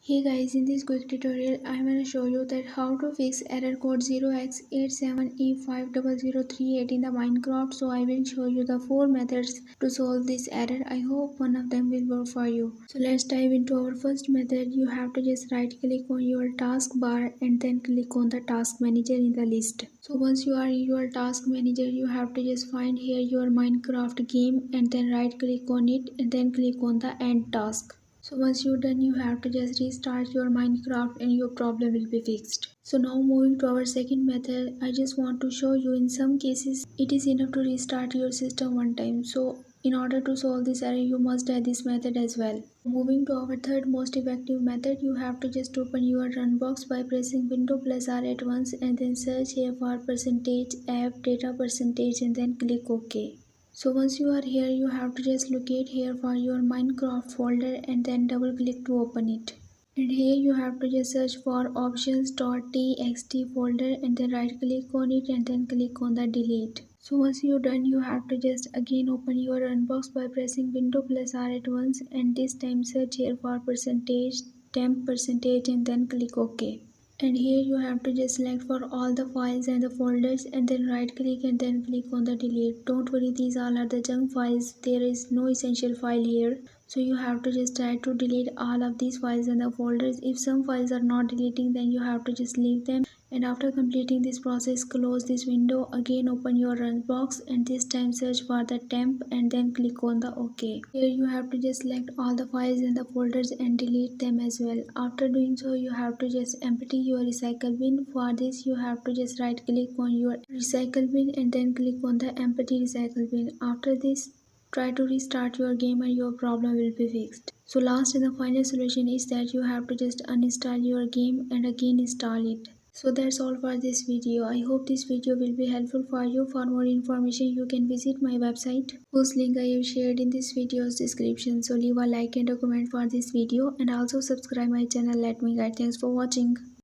Hey guys, in this quick tutorial, I'm going to show you that how to fix error code 0x87e50038 in the Minecraft. So I will show you the 4 methods to solve this error. I hope one of them will work for you. So let's dive into our first method. You have to just right click on your taskbar and then click on the task manager in the list. So once you are in your task manager, you have to just find here your Minecraft game and then right click on it and then click on the end task. So once you're done, you have to just restart your Minecraft and your problem will be fixed. So now moving to our second method, I just want to show you in some cases it is enough to restart your system one time. So in order to solve this error, you must add this method as well. Moving to our third most effective method, you have to just open your run box by pressing Window plus R at once and then search here for percentage app data percentage and then click OK. So once you are here, you have to just locate here for your Minecraft folder and then double click to open it. And here you have to just search for options.txt folder and then right click on it and then click on the delete. So once you're done, you have to just again open your unbox by pressing Window plus R at once and this time search here for percentage, temp percentage and then click OK. And here you have to just select for all the files and the folders and then right click and then click on the delete. Don't worry, these all are the junk files. There is no essential file here. So you have to just try to delete all of these files and the folders. If some files are not deleting, then you have to just leave them. And after completing this process, close this window, again open your run box and this time search for the temp and then click on the OK. Here you have to just select all the files and the folders and delete them as well. After doing so, you have to just empty your recycle bin. For this, you have to just right click on your recycle bin and then click on the empty recycle bin. After this, try to restart your game and your problem will be fixed. So last and the final solution is that you have to just uninstall your game and again install it. So that's all for this video. I hope this video will be helpful for you. For more information, you can visit my website whose link I have shared in this video's description. So leave a like and a comment for this video and also subscribe my channel. Let me guide. Thanks for watching.